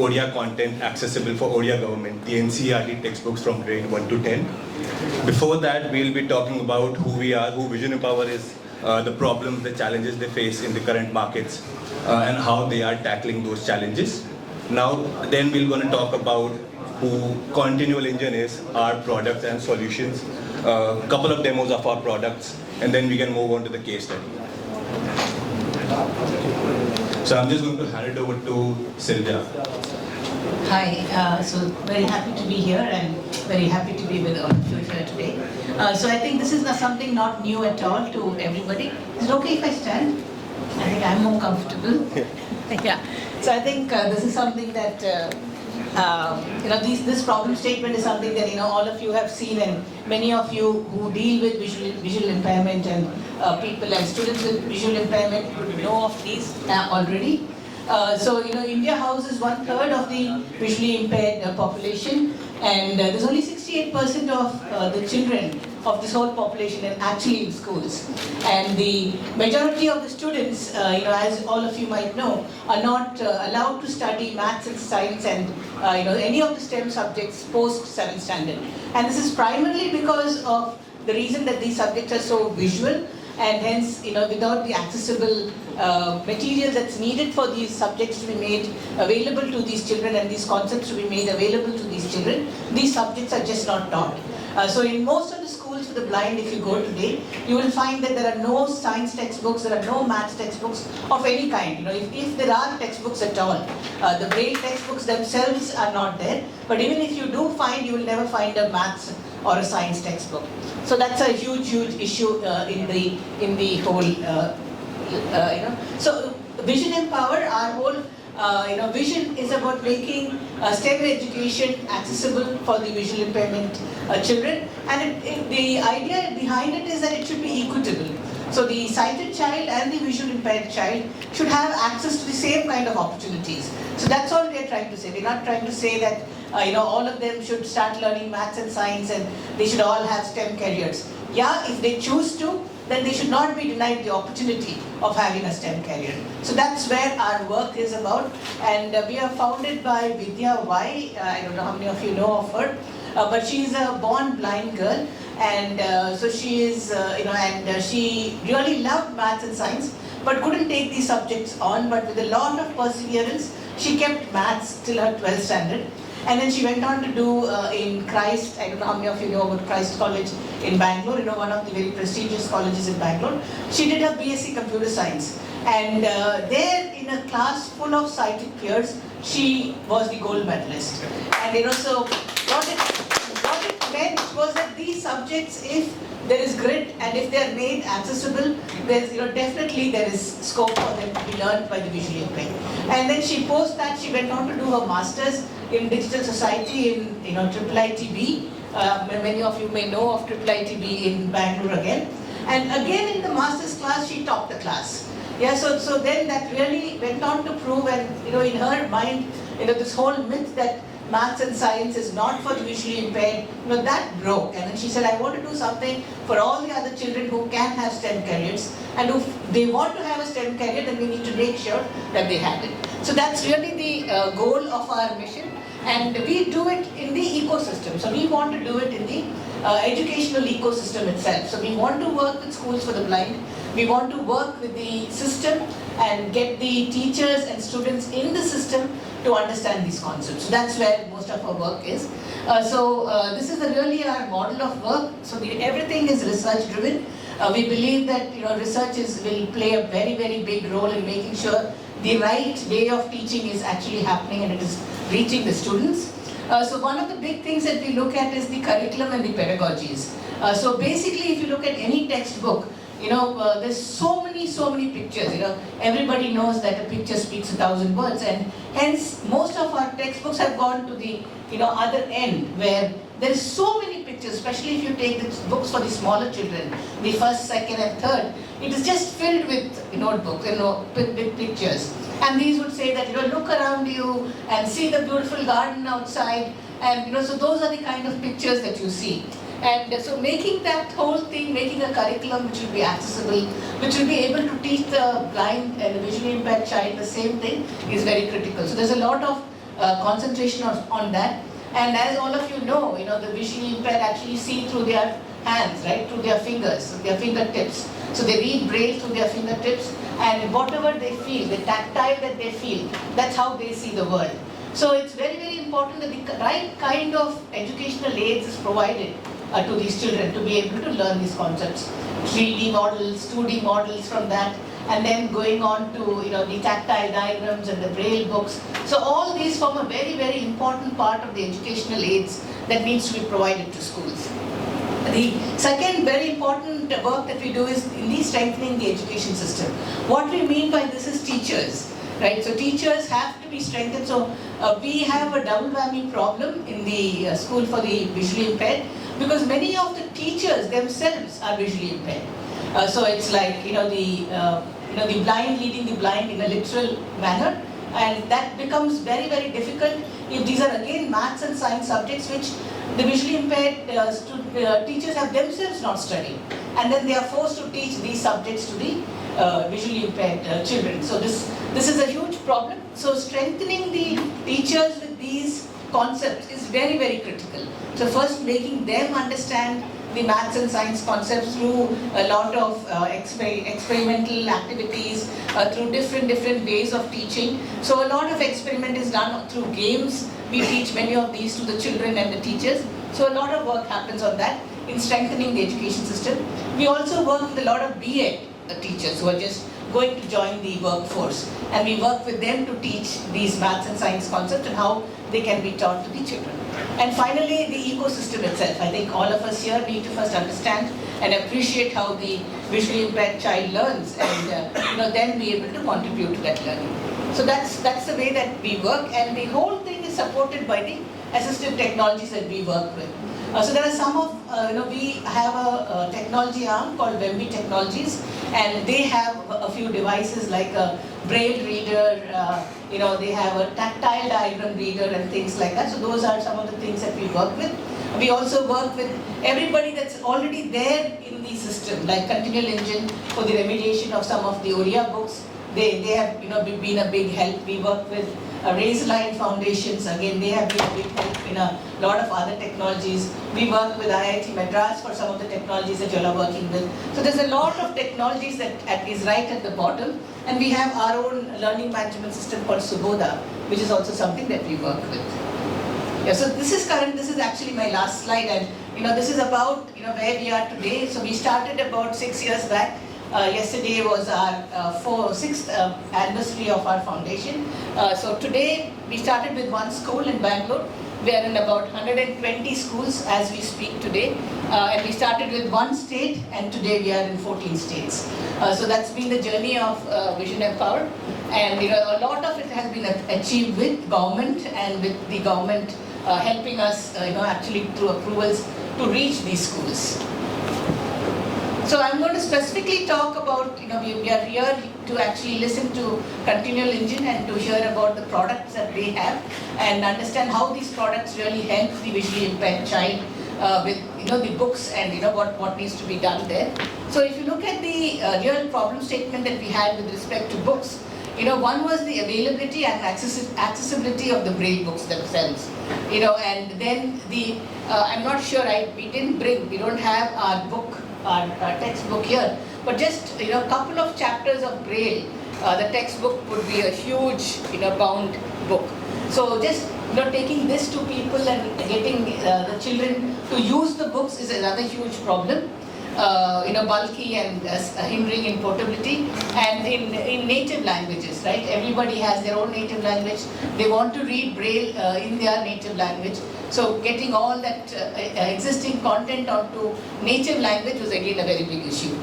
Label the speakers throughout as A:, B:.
A: ODA content accessible for ODA government, the NCERT textbooks from grade 1 to 10. Before that, we'll be talking about who we are, who Vision Empower is, the problems, the challenges they face in the current markets, and how they are tackling those challenges. Now, then we're going to talk about who Continual Engine is, our products and solutions, a couple of demos of our products, and then we can move on to the case study. So I'm just going to hand it over to Sylvia.
B: Hi, so very happy to be here and very happy to be with all of you here today. So I think this is something not new at all to everybody. Is it okay if I stand? I think I'm more comfortable. Yeah. So I think this is something that this problem statement is something that all of you have seen, and many of you who deal with visual impairment and people and students with visual impairment would know of these already. So India houses 1/3 of the visually impaired population, and there's only 68% of the children of this whole population are actually in schools. And the majority of the students, as all of you might know, are not allowed to study maths and science and any of the STEM subjects post 7th standard. And this is primarily because of the reason that these subjects are so visual, and hence, without the accessible material that's needed for these subjects to be made available to these children and these concepts to be made available to these children, these subjects are just not taught. So in most of the schools for the blind, if you go today, you will find that there are no science textbooks, there are no maths textbooks of any kind. If there are textbooks at all, the Braille textbooks themselves are not there. But even if you do find, you will never find a maths or a science textbook. So that's a huge issue in the whole. So Vision Empower, our whole vision is about making STEM education accessible for the visual impairment children, and the idea behind it is that it should be equitable. So the sighted child and the visual impaired child should have access to the same kind of opportunities. So that's all we are trying to say. We're not trying to say that all of them should start learning maths and science and they should all have STEM careers. Yeah, if they choose to, then they should not be denied the opportunity of having a STEM career. So that's where our work is about. And we are founded by Vidya Y. I don't know how many of you know of her, but she's a born blind girl. And so she is, and she really loved maths and science, but couldn't take these subjects on. But with a lot of perseverance, she kept maths till her 12th standard. And then she went on to do in Christ, I don't know how many of you know about Christ College in Bangalore, one of the very prestigious colleges in Bangalore. She did her BSc Computer Science. And there in a class full of sighted peers, she was the gold medalist. And so what it meant was that these subjects, if there is grit and if they are made accessible, there's definitely there is scope for them to be learned by the visually impaired. And then she post that she went on to do her masters in digital society in IIITB. Many of you may know of IIITB in Bangalore again. And again in the master's class, she topped the class. Yeah, so then that really went on to prove, and in her mind, this whole myth that maths and science is not for the visually impaired, that broke. And then she said, I want to do something for all the other children who can have STEM careers. And if they want to have a STEM career, then we need to make sure that they have it. So that's really the goal of our mission. And we do it in the ecosystem. So we want to do it in the educational ecosystem itself. So we want to work with schools for the blind. We want to work with the system and get the teachers and students in the system to understand these concepts. So that's where most of our work is. This is really our model of work. So everything is research driven. We believe that research will play a very, very big role in making sure the right way of teaching is actually happening and it is reaching the students. So one of the big things that we look at is the curriculum and the pedagogies. So basically, if you look at any textbook, there's so many pictures. Everybody knows that a picture speaks 1,000 words, and hence most of our textbooks have gone to the other end, where there is so many pictures. Especially if you take the books for the smaller children, the first, second, and third, it is just filled with notebooks, with pictures. And these would say that look around you and see the beautiful garden outside, and so those are the kind of pictures that you see. And so making that whole thing, making a curriculum which will be accessible, which will be able to teach the blind and the visually impaired child the same thing, is very critical. So there's a lot of concentration on that. And as all of you know, the visually impaired actually see through their hands, right, through their fingers, their fingertips. So they read braille through their fingertips, and whatever they feel, the tactile that they feel, that's how they see the world. So it's very, very important that the right kind of educational aids is provided to these children to be able to learn these concepts. 3D models, 2D models from that, and then going on to the tactile diagrams and the braille books. So all these form a very, very important part of the educational aids that needs to be provided to schools. The second very important work that we do is in strengthening the education system. What we mean by this is teachers, right? So teachers have to be strengthened. So we have a double whammy problem in the school for the visually impaired, because many of the teachers themselves are visually impaired. So it's like the blind leading the blind in a literal manner, and that becomes very, very difficult if these are again maths and science subjects which the visually impaired teachers have themselves not studied, and then they are forced to teach these subjects to the visually impaired children. So this is a huge problem. So strengthening the teachers with these concepts is very, very critical. So first, making them understand the maths and science concepts through a lot of experimental activities, through different ways of teaching. So a lot of experiment is done through games. We teach many of these to the children and the teachers. So a lot of work happens on that in strengthening the education system. We also work with a lot of B.Ed teachers who are just going to join the workforce, and we work with them to teach these maths and science concepts and how they can be taught to the children. And finally, the ecosystem itself. I think all of us here need to first understand and appreciate how the visually impaired child learns, and then be able to contribute to that learning. So that's the way that we work, and the whole thing is supported by the assistive technologies that we work with. So there are some of, we have a technology arm called Wemby Technologies, and they have a few devices like a braille reader, they have a tactile diagram reader and things like that. So those are some of the things that we work with. We also work with everybody that's already there in the system, like Continual Engine for the remediation of some of the ORIA books. They have been a big help. We work with Raise Line Foundations. Again, they have been a big help in a lot of other technologies. We work with IIT Madras for some of the technologies that you all are working with. So there's a lot of technologies that is right at the bottom. And we have our own learning management system called Suboda, which is also something that we work with. Yeah, so this is current. This is actually my last slide, and this is about where we are today. So we started about 6 years back. Yesterday was our sixth anniversary of our foundation. So today we started with one school in Bangalore. We are in about 120 schools as we speak today. And we started with one state, and today we are in 14 states. So that's been the journey of Vision Empower. And a lot of it has been achieved with government, and with the government helping us actually through approvals to reach these schools. So I'm going to specifically talk about, we are here to actually listen to Continual Engine and to hear about the products that they have and understand how these products really help the visually impaired child with the books and what needs to be done there. So if you look at the real problem statement that we had with respect to books, one was the availability and accessibility of the braille books themselves. And then I'm not sure, we don't have our book, our textbook here, but just a couple of chapters of braille, the textbook would be a huge bound book. So just taking this to people and getting the children to use the books is another huge problem. Bulky and hindering in portability, and in native languages, right? Everybody has their own native language. They want to read braille in their native language. So getting all that existing content onto native language was again a very big issue.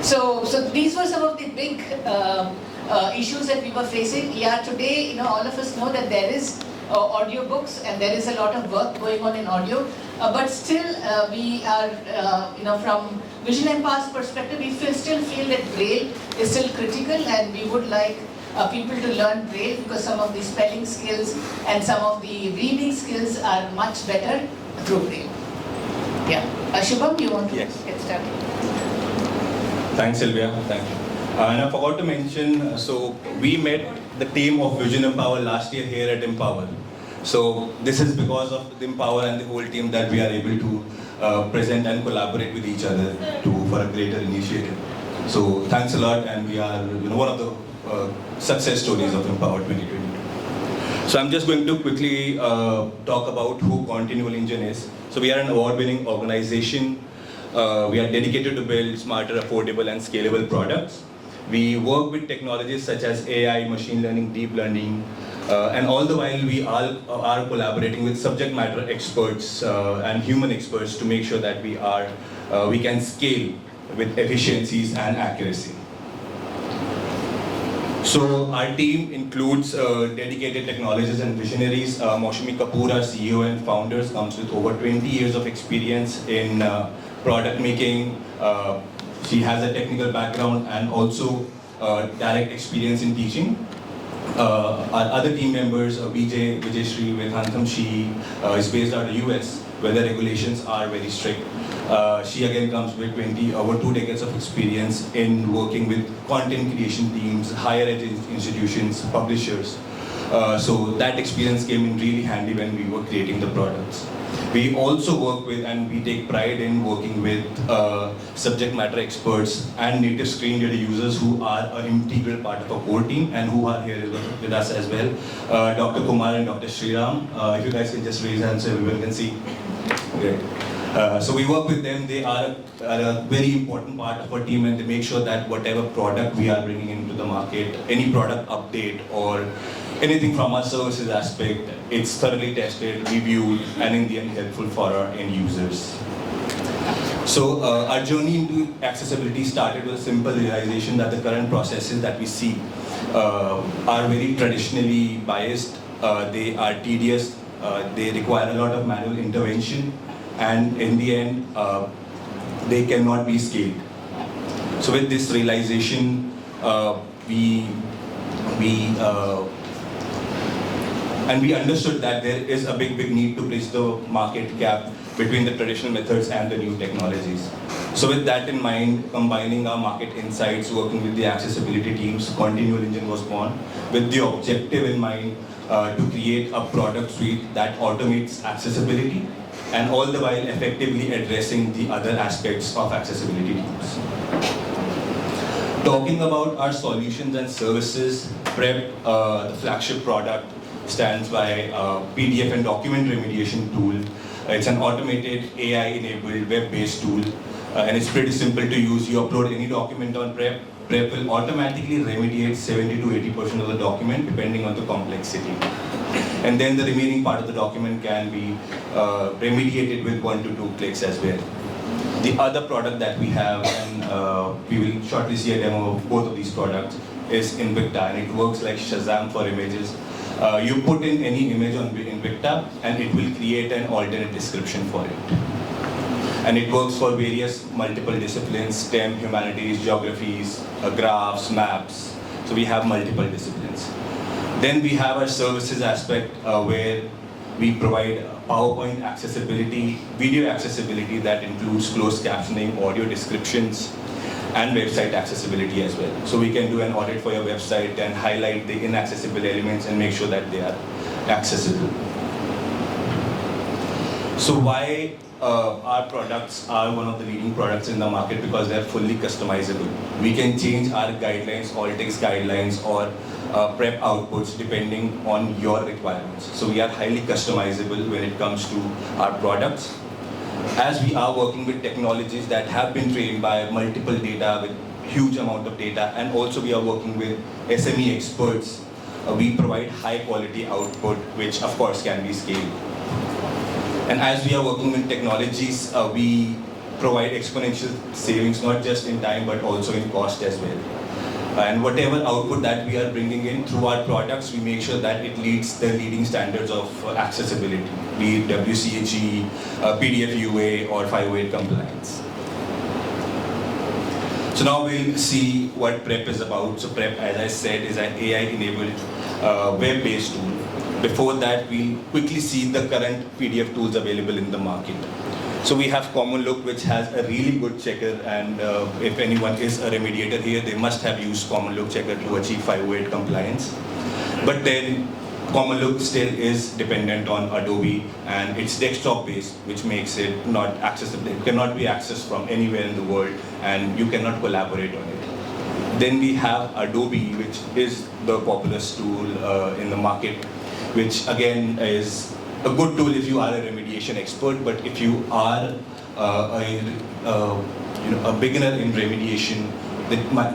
B: So these were some of the big issues that we were facing. Yeah, today, all of us know that there is audio books and there is a lot of work going on in audio, but still we are, from Vision Empower's perspective, we still feel that braille is still critical, and we would like people to learn braille because some of the spelling skills and some of the reading skills are much better through braille. Yeah. Shubam, you want to get started?
A: Thanks, Sylvia. Thank you. And I forgot to mention, so we met the team of Vision Empower last year here at Empower. So this is because of the Empower and the whole team that we are able to present and collaborate with each other for a greater initiative. So thanks a lot, and we are one of the success stories of Empower 2022. So I'm just going to quickly talk about who Continual Engine is. So we are an award-winning organization. We are dedicated to build smarter, affordable, and scalable products. We work with technologies such as AI, machine learning, deep learning, and all the while we all are collaborating with subject matter experts and human experts to make sure that we can scale with efficiencies and accuracy. So our team includes dedicated technologists and visionaries. Maushami Kapoor, our CEO and founders, comes with over 20 years of experience in product making. She has a technical background and also direct experience in teaching. Our other team members, Vijay Shri with Hantham, she is based out of the US, where the regulations are very strict. She again comes with over 2 decades of experience in working with content creation teams, higher ed institutions, publishers. So that experience came in really handy when we were creating the products. We also work with, and we take pride in working with subject matter experts and native screen reader users who are an integral part of our core team and who are here with us as well. Dr. Kumar and Dr. Sriram, if you guys can just raise hands so everyone can see. Great. So we work with them. They are a very important part of our team, and they make sure that whatever product we are bringing into the market, any product update or anything from our services aspect, it's thoroughly tested, reviewed, and in the end helpful for our end users. So our journey into accessibility started with a simple realization that the current processes that we see are very traditionally biased, they are tedious, they require a lot of manual intervention, and in the end, they cannot be scaled. So with this realization, we understood that there is a big need to bridge the market gap between the traditional methods and the new technologies. So with that in mind, combining our market insights, working with the accessibility teams, Continual Engine was born with the objective in mind to create a product suite that automates accessibility and all the while effectively addressing the other aspects of accessibility teams. Talking about our solutions and services, PrEP, the flagship product, stands by PDF and document remediation tool. It's an automated AI-enabled web-based tool, and it's pretty simple to use. You upload any document on PrEP. PrEP will automatically remediate 70 to 80% of the document depending on the complexity. And then the remaining part of the document can be remediated with 1 to 2 clicks as well. The other product that we have, and we will shortly see a demo of both of these products, is Invicta, and it works like Shazam for images. You put in any image on Invicta and it will create an alternate description for it. And it works for various multiple disciplines, STEM, humanities, geographies, graphs, maps. So we have multiple disciplines. Then we have our services aspect where we provide PowerPoint accessibility, video accessibility that includes closed captioning, audio descriptions, and website accessibility as well. So we can do an audit for your website and highlight the inaccessible elements and make sure that they are accessible. So why our products are one of the leading products in the market? Because they're fully customizable. We can change our guidelines, all text guidelines, or PrEP outputs depending on your requirements. So we are highly customizable when it comes to our products. As we are working with technologies that have been trained by multiple data with huge amount of data, and also we are working with SME experts, we provide high quality output, which of course can be scaled. And as we are working with technologies, we provide exponential savings, not just in time, but also in cost as well. And whatever output that we are bringing in through our products, we make sure that it meets the leading standards of accessibility, be it WCAG, PDF UA, or 508 compliance. So now we'll see what PrEP is about. So PrEP, as I said, is an AI-enabled web-based tool. Before that, we'll quickly see the current PDF tools available in the market. So we have Common Look, which has a really good checker, and if anyone is a remediator here, they must have used Common Look checker to achieve 508 compliance. But then Common Look still is dependent on Adobe, and it's desktop based, which makes it not accessible. It cannot be accessed from anywhere in the world, and you cannot collaborate on it. Then we have Adobe, which is the populous tool in the market, which again is a good tool if you are a remediation expert, but if you are a beginner in remediation,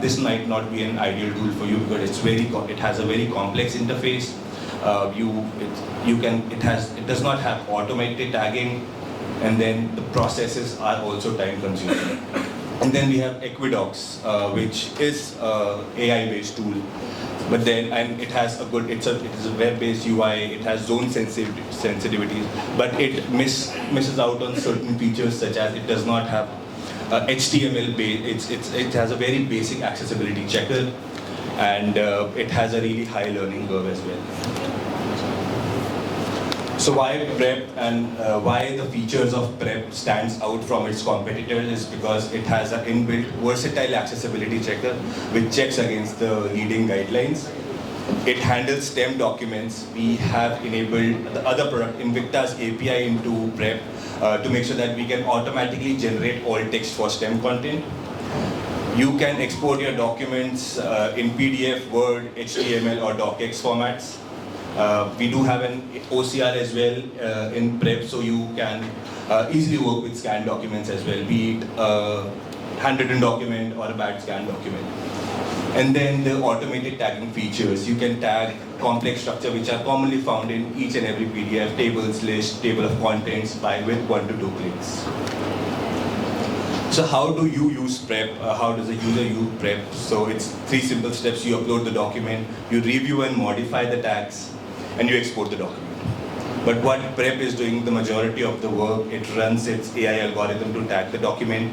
A: this might not be an ideal tool for you because it has a very complex interface. It does not have automated tagging, and then the processes are also time consuming. And then we have Equidox, which is AI-based tool, but then it is a web-based UI. It has zone sensitivities, but it misses out on certain features such as it does not have HTML based. It has a very basic accessibility checker, and it has a really high learning curve as well. So why Prep and why the features of Prep stands out from its competitors is because it has an inbuilt versatile accessibility checker which checks against the leading guidelines. It handles STEM documents. We have enabled the other product, Invicta's API into Prep to make sure that we can automatically generate all text for STEM content. You can export your documents in PDF, Word, HTML or DocX formats. We do have an OCR as well in Prep, so you can easily work with scanned documents as well, be it a handwritten document or a bad scanned document. And then the automated tagging features. You can tag complex structure which are commonly found in each and every PDF, tables, list, table of contents with 1 to 2 clicks. So how do you use Prep? How does a user use Prep? So it's 3 simple steps. You upload the document, you review and modify the tags, and you export the document. But what Prep is doing the majority of the work, it runs its AI algorithm to tag the document,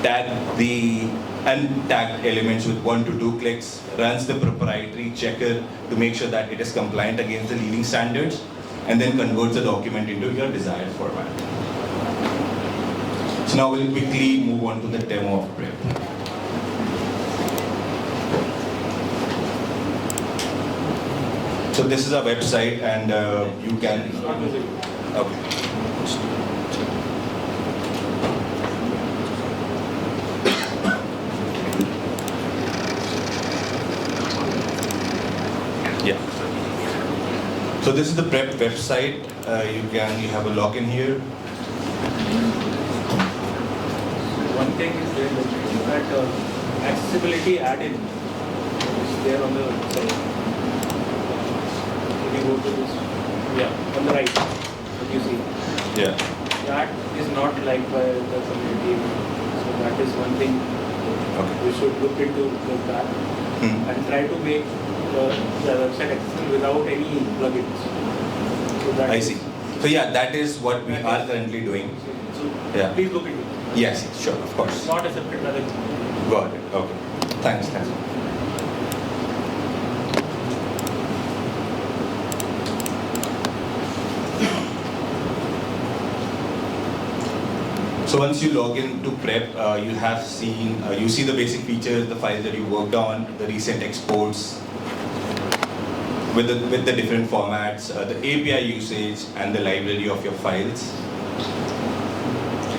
A: tag the untagged elements with 1 to 2 clicks, runs the proprietary checker to make sure that it is compliant against the leading standards, and then converts the document into your desired format. So now we'll quickly move on to the demo of Prep. So this is our website, and you can. Okay. Yeah. So this is the Prep website. You have a login here.
C: One thing is that accessibility add-in is there on the website. If you go to this, on the right, what you see.
A: Yeah.
C: That is not liked by the community. So that is one thing we should look into that and try to make the website accessible without any plugins. So that
A: I see. So yeah, that is what we are currently doing.
C: So
A: Yeah.
C: please look into it.
A: Yes, sure, of course.
C: Not a separate plugin.
A: Got it. Okay. Thanks. So once you log into Prep, you see the basic features, the files that you worked on, the recent exports with the different formats, the API usage, and the library of your files.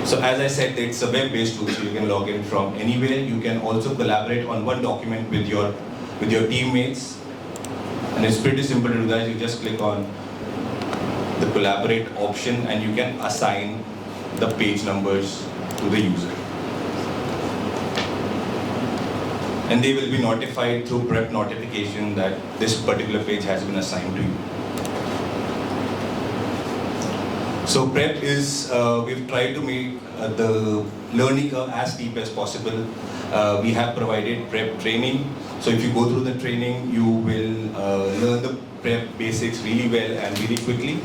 A: So as I said, it's a web-based tool, so you can log in from anywhere. You can also collaborate on one document with your teammates, and it's pretty simple to do that. You just click on the collaborate option, and you can assign the page numbers to the user. And they will be notified through Prep notification that this particular page has been assigned to you. So Prep is, we've tried to make the learning curve as steep as possible. We have provided Prep training. So if you go through the training, you will learn the Prep basics really well and really quickly.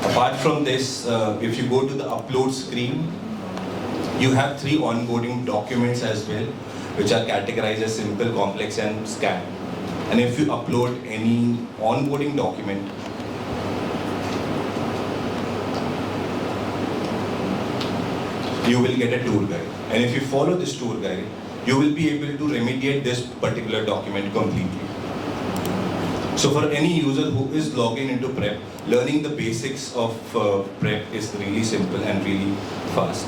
A: Apart from this, if you go to the upload screen, you have 3 onboarding documents as well, which are categorized as simple, complex, and scan. And if you upload any onboarding document, you will get a tour guide. And if you follow this tour guide, you will be able to remediate this particular document completely. So for any user who is logging into prep, learning the basics of prep is really simple and really fast.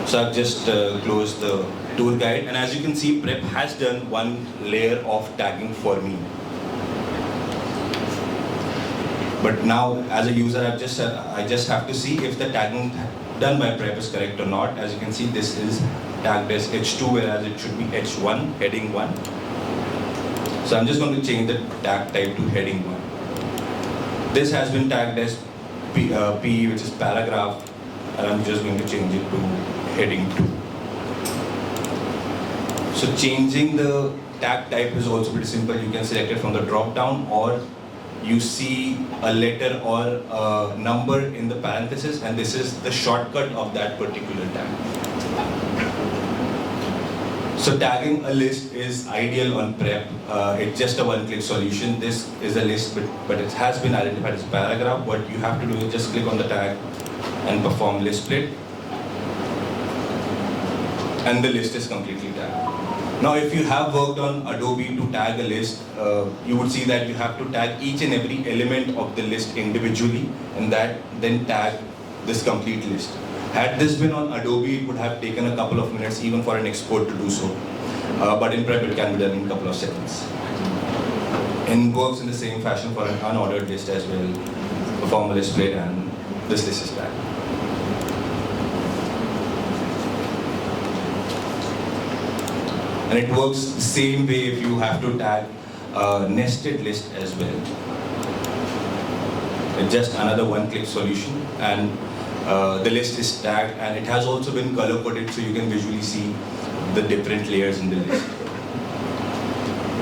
A: So I've just closed the tour guide, and as you can see, prep has done one layer of tagging for me. But now, as a user, I just have to see if the tagging done by prep is correct or not. As you can see, this is tagged as H2, whereas it should be H1, heading 1. So I'm just going to change the tag type to heading 1. This has been tagged as P, which is paragraph, and I'm just going to change it to heading 2. So changing the tag type is also pretty simple. You can select it from the drop down, or you see a letter or a number in the parenthesis, and this is the shortcut of that particular tag. So tagging a list is ideal on prep. It's just a one-click solution. This is a list, but it has been identified as a paragraph. What you have to do is just click on the tag and perform list split, and the list is completely tagged. Now, if you have worked on Adobe to tag a list, you would see that you have to tag each and every element of the list individually, and then tag this complete list. Had this been on Adobe, it would have taken a couple of minutes even for an export to do so. But in prep, it can be done in a couple of seconds. And works in the same fashion for an unordered list as well. Perform a list split, and this list is tagged. And it works the same way if you have to tag a nested list as well. It's just another one-click solution, and the list is tagged, and it has also been color-coded so you can visually see the different layers in the list.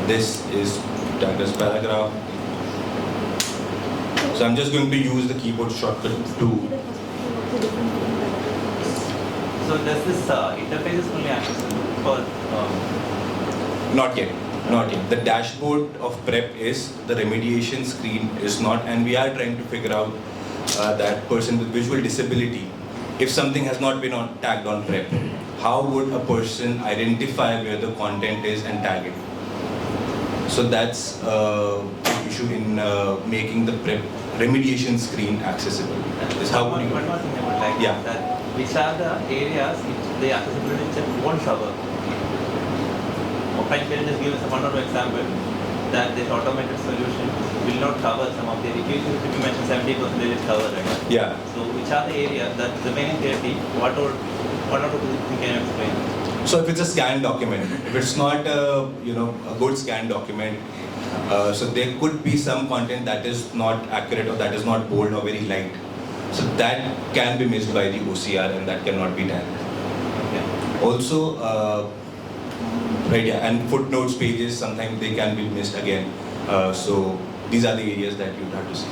A: This is tagged as paragraph. So I'm just going to use the keyboard shortcut to.
D: So does this interface is only accessible for?
A: Not yet. Not yet. The dashboard of prep is, the remediation screen is not, and we are trying to figure out that person with visual disability, if something has not been tagged on prep, how would a person identify where the content is and tag it? So that's the issue in making the prep remediation screen accessible. Is how
D: one more thing I would like
A: yeah.
D: that which are the areas which the accessibility check won't cover? Can you just give us one or two example that this automated solution will not cover some of the areas? If you mentioned 70% they will cover, right?
A: Yeah.
D: So which are the areas that remaining 30, what or two things can you explain?
A: So if it's a scanned document, if it's not a good scanned document, so there could be some content that is not accurate or that is not bold or very light. So that can be missed by the OCR and that cannot be done.
D: Yeah.
A: Also, right, yeah, and footnotes pages, sometimes they can be missed again. So these are the areas that you have to see.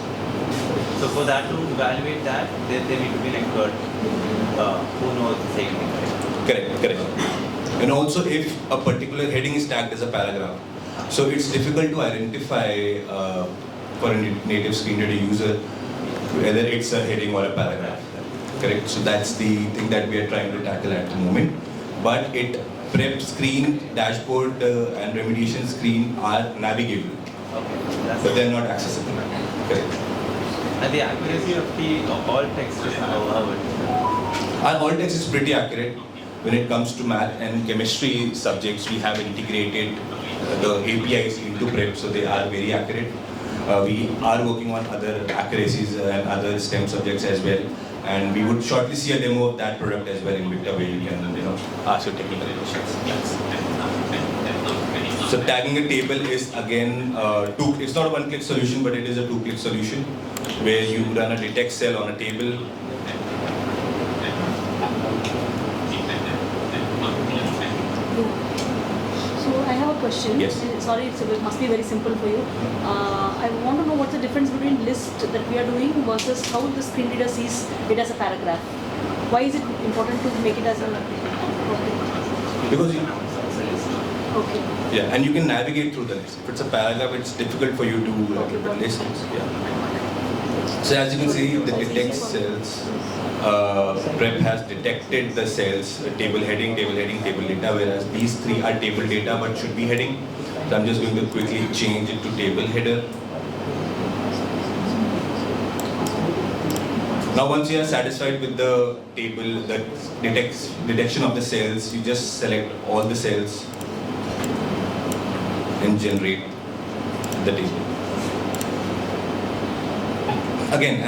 D: So for that to evaluate that, there need to be an expert who knows the same thing, right?
A: Correct. And also if a particular heading is tagged as a paragraph, so it's difficult to identify for a native screen reader user whether it's a heading or a paragraph. Correct. So that's the thing that we are trying to tackle at the moment. But prep screen, dashboard and remediation screen are navigable, but they're not accessible. Correct.
D: And the accuracy of the alt text is how it is?
A: Our alt text is pretty accurate. When it comes to math and chemistry subjects, we have integrated the APIs into prep, so they are very accurate. We are working on other accuracies and other STEM subjects as well, and we would shortly see a demo of that product as well in Victor, where you can ask your technical questions. So tagging a table is again it's not a one-click solution, but it is a two-click solution where you run a detect cell on a table.
E: So I have a question.
A: Yes.
E: Sorry, it must be very simple for you. I want to know what's the difference between list that we are doing versus how the screen reader sees it as a paragraph. Why is it important to make it as a? Okay.
A: Because
E: Okay.
A: yeah, and you can navigate through the list. If it's a paragraph, it's difficult for you to look at the list. Yeah. So as you can see, the detect cells, prep has detected the cells, table heading, table data, whereas these three are table data but should be heading. So I'm just going to quickly change it to table header. Now once you are satisfied with the table, the detection of the cells, you just select all the cells and generate the table. Again,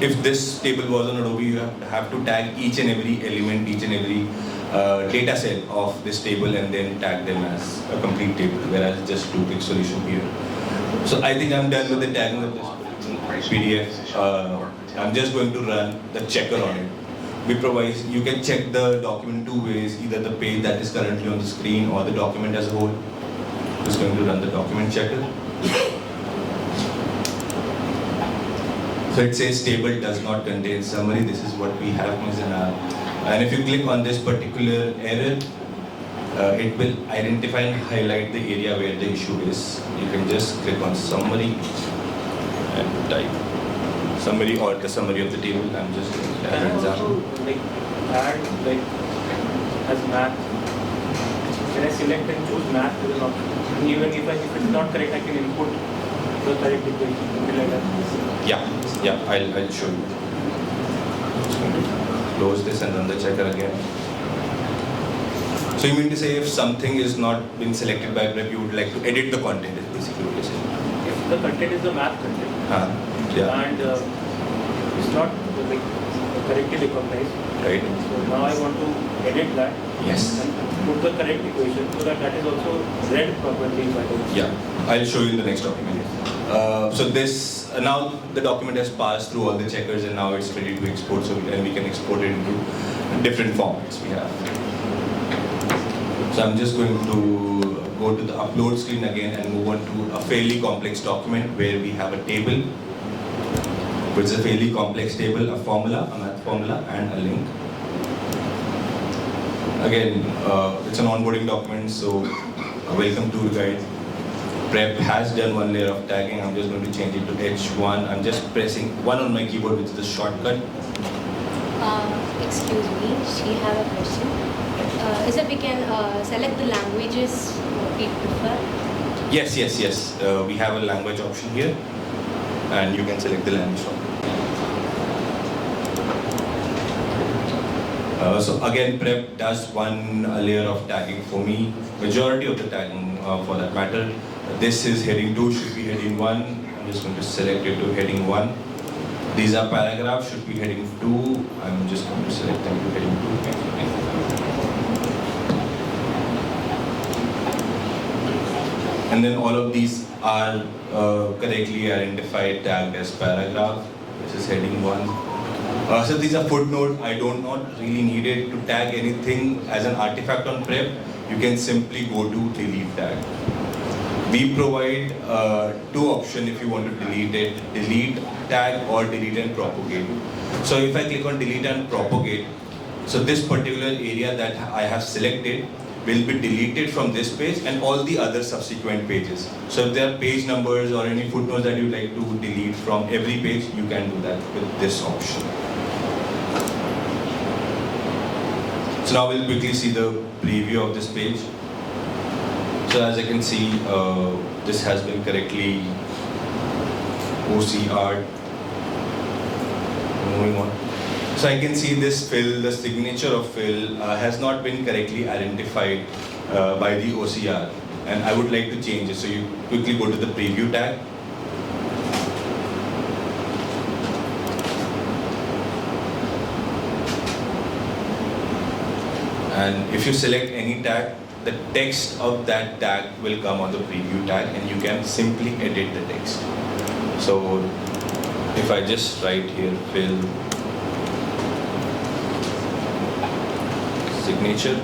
A: if this table was on Adobe, you have to tag each and every element, each and every data cell of this table and then tag them as a complete table, whereas just two click solution here. So I think I'm done with the tagging of this PDF. I'm just going to run the checker on it. You can check the document two ways, either the page that is currently on the screen or the document as a whole. Just going to run the document checker. So it says table does not contain summary. This is what we have in our. And if you click on this particular error, it will identify and highlight the area where the issue is. You can just click on summary and type summary or the summary of the table. I'm just going to add an example.
C: Add as math. When I select and choose math as an option, even if it's not correct, I can input the correct equation, something like that.
A: Yeah, I'll show you. Just going to close this and run the checker again. So you mean to say if something is not been selected by prep, you would like to edit the content, is basically what you're saying?
C: If the content is the math content, and it's not correctly recognized,
A: right?
C: So now I want to edit that.
A: Yes.
C: And put the correct equation so that is also read properly by the.
A: Yeah, I'll show you in the next document. So this now the document has passed through all the checkers and now it's ready to export. So and we can export it into different formats we have. So I'm just going to go to the upload screen again and move on to a fairly complex document where we have a table, which is a fairly complex table, a formula, a math formula, and a link. Again, it's an onboarding document, so welcome tour guide. Prep has done one layer of tagging. I'm just going to change it to H1. I'm just pressing 1 on my keyboard, which is the shortcut.
F: Excuse me, she have a question. Is it we can select the languages we prefer?
A: Yes. We have a language option here, and you can select the language option. So again, Prep does one layer of tagging for me. Majority of the tagging, for that matter. This is heading 2, should be heading 1. I'm just going to select it to heading 1. These are paragraphs, should be heading 2. I'm just going to select them to heading 2. And then all of these are correctly identified, tagged as paragraph. This is heading 1. So these are footnotes. I do not really need it to tag anything as an artifact on Prep. You can simply go to delete tag. We provide two options if you want to delete it, delete tag or delete and propagate. So if I click on delete and propagate, so this particular area that I have selected will be deleted from this page and all the other subsequent pages. So if there are page numbers or any footnotes that you like to delete from every page, you can do that with this option. So now we'll quickly see the preview of this page. So as you can see, this has been correctly OCR'd. Moving on. So I can see this fill, the signature of fill has not been correctly identified by the OCR, and I would like to change it. So you quickly go to the preview tag. And if you select any tag, the text of that tag will come on the preview tag and you can simply edit the text. So if I just write here fill signature,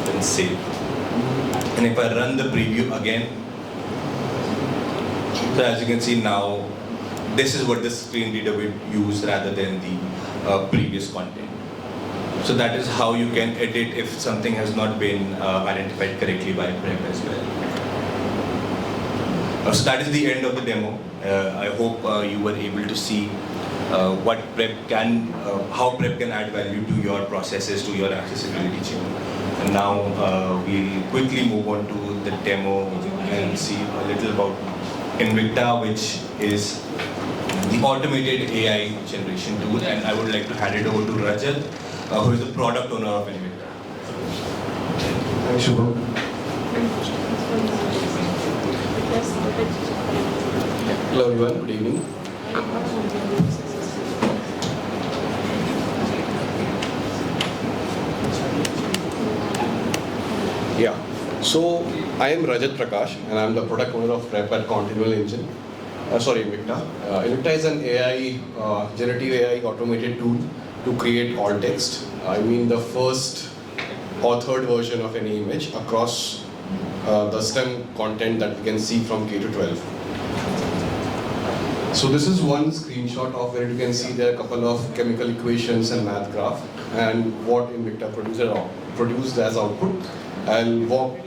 A: then save. And if I run the preview again, so as you can see now, this is what the screen reader will use rather than the previous content. So that is how you can edit if something has not been identified correctly by Prep as well. So that is the end of the demo. I hope you were able to see what Prep can, how Prep can add value to your processes, to your accessibility chain. And now we'll quickly move on to the demo and see a little about Invicta, which is the automated AI generation tool, and I would like to hand it over to Rajat, who is the product owner of Invicta.
G: Hi, Shubam. Hello everyone, good evening. Yeah, so I am Rajat Prakash and I am the product owner of Prep at Continual Engine. Invicta. Invicta is an AI, generative AI automated tool to create alt text. I mean the first authored version of any image across the STEM content that we can see from K to 12. So this is one screenshot of where you can see there are a couple of chemical equations and math graph and what Invicta produced as output. I'll walk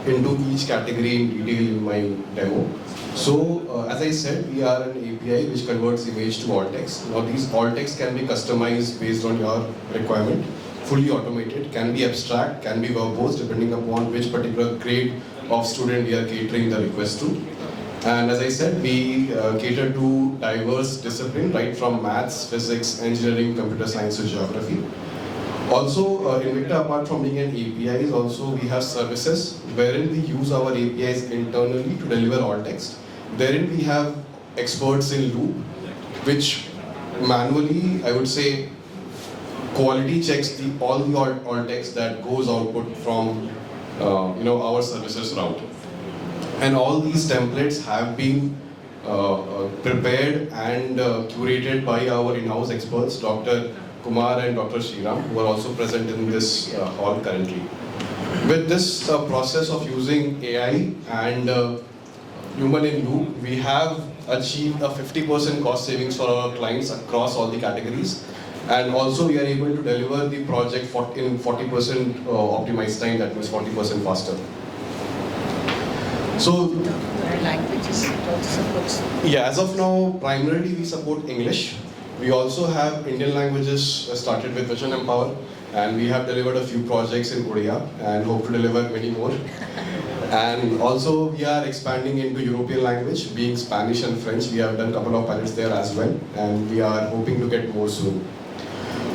G: into each category in detail in my demo. So as I said, we are an API which converts image to alt text. Now these alt text can be customized based on your requirement, fully automated, can be abstract, can be verbose depending upon which particular grade of student we are catering the request to. And as I said, we cater to diverse discipline, right from maths, physics, engineering, computer science to geography. Also, Invicta, apart from being an API, we have services wherein we use our APIs internally to deliver alt text. Therein we have experts in loop, which manually, I would say, quality checks all the alt text that goes output from our services route. And all these templates have been prepared and curated by our in-house experts, Dr. Kumar and Dr. Sriram, who are also present in this hall currently. With this process of using AI and human in loop, we have achieved a 50% cost savings for our clients across all the categories. And also we are able to deliver the project in 40% optimized time, that means 40% faster. So,
B: languages it also supports.
G: yeah, as of now, primarily we support English. We also have Indian languages started with Vision Empower, and we have delivered a few projects in Korea and hope to deliver many more. And also we are expanding into European language, being Spanish and French. We have done a couple of pilots there as well, and we are hoping to get more soon.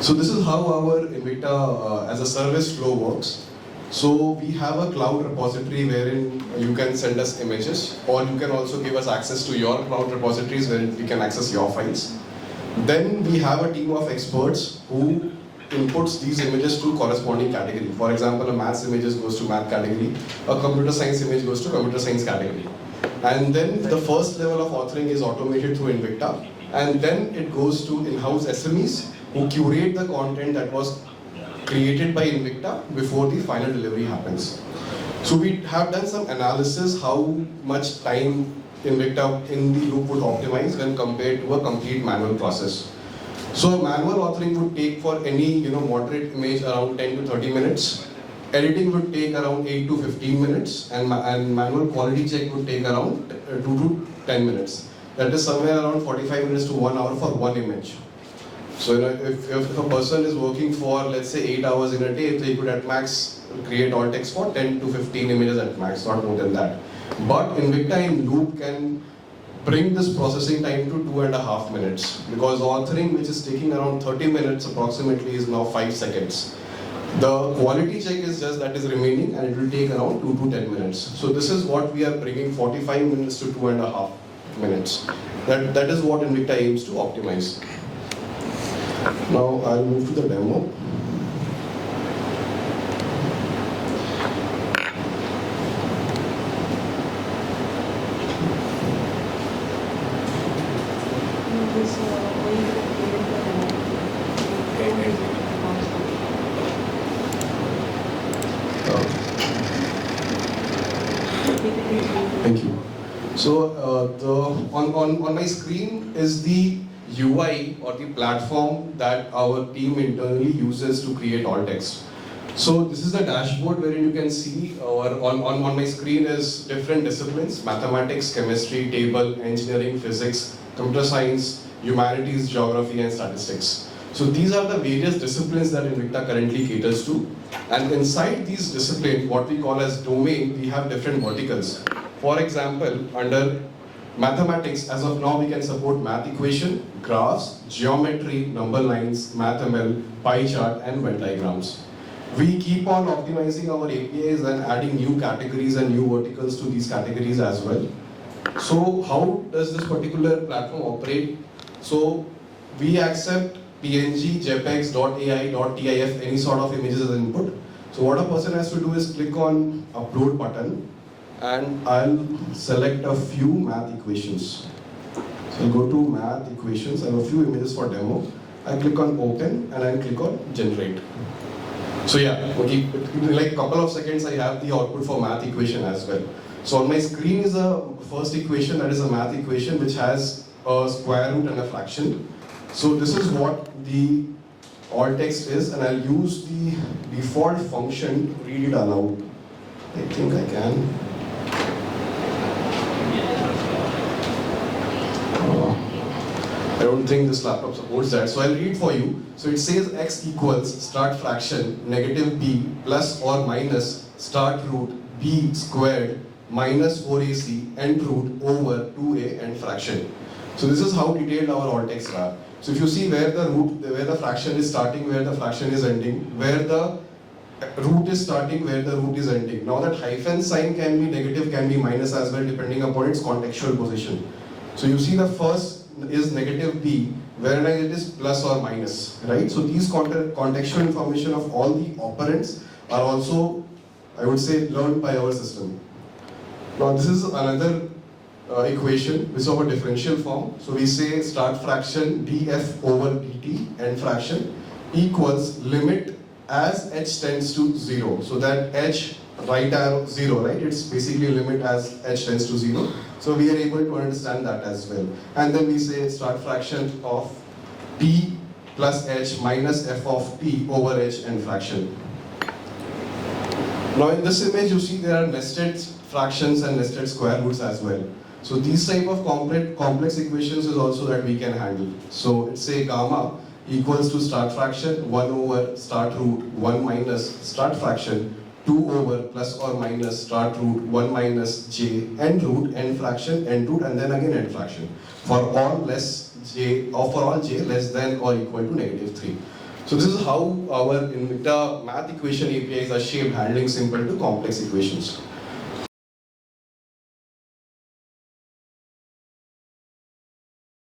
G: So this is how our Invicta as a service flow works. So we have a cloud repository wherein you can send us images, or you can also give us access to your cloud repositories where we can access your files. Then we have a team of experts who inputs these images to corresponding category. For example, a maths image goes to math category, a computer science image goes to computer science category. And then the first level of authoring is automated through Invicta, and then it goes to in-house SMEs who curate the content that was created by Invicta before the final delivery happens. So we have done some analysis how much time Invicta in the loop would optimize when compared to a complete manual process. So manual authoring would take for any moderate image around 10 to 30 minutes. Editing would take around 8 to 15 minutes, and manual quality check would take around 2 to 10 minutes. That is somewhere around 45 minutes to 1 hour for one image. So if a person is working for, let's say, 8 hours in a day, they could at max create alt text for 10 to 15 images at max, not more than that. But Invicta in loop can bring this processing time to 2.5 minutes, because authoring, which is taking around 30 minutes approximately, is now 5 seconds. The quality check is just that is remaining, and it will take around 2 to 10 minutes. So this is what we are bringing 45 minutes to 2.5 minutes. That is what Invicta aims to optimize. Now I'll move to the demo. Thank you. So on my screen is the UI or the platform that our team internally uses to create alt text. So this is the dashboard wherein you can see on my screen is different disciplines: mathematics, chemistry, table, engineering, physics, computer science, humanities, geography, and statistics. So these are the various disciplines that Invicta currently caters to. And inside these disciplines, what we call as domain, we have different verticals. For example, under Mathematics, as of now, we can support math equation, graphs, geometry, number lines, MathML, pie chart, and Venn diagrams. We keep on optimizing our APIs and adding new categories and new verticals to these categories as well. So how does this particular platform operate? So we accept PNG, JPEGs, .ai, .tif, any sort of images as input. So what a person has to do is click on upload button, and I'll select a few math equations. So I'll go to math equations. I have a few images for demo. I click on open and I click on generate. So yeah, okay, in like a couple of seconds I have the output for math equation as well. So on my screen is a first equation, that is a math equation which has a square root and a fraction. So this is what the alt text is, and I'll use the default function to read it aloud. I think I can. I don't think this laptop supports that, so I'll read for you. So it says x equals start fraction negative b plus or minus start root b squared minus 4ac end root over 2a and fraction. So this is how detailed our alt text are. So if you see where the fraction is starting, where the fraction is ending, where the root is starting, where the root is ending. Now that hyphen sign can be negative, can be minus as well, depending upon its contextual position. So you see the first is negative b, whereas it is plus or minus, right? So these contextual information of all the operands are also, I would say, learned by our system. Now this is another equation which is of a differential form. So we say start fraction df over dt and fraction equals limit as h tends to 0. So that h right arrow 0, right? It's basically limit as h tends to 0. So we are able to understand that as well. And then we say start fraction of t plus h minus f of t over h and fraction. Now in this image you see there are nested fractions and nested square roots as well. So these type of complex equations is also that we can handle. So let's say gamma equals to start fraction 1 over start root 1 minus start fraction 2 over plus or minus start root 1 minus j end root end fraction end root and then again end fraction for all less j or for all j less than or equal to negative 3. So this is how our Invicta math equation APIs are shaped, handling simple to complex equations.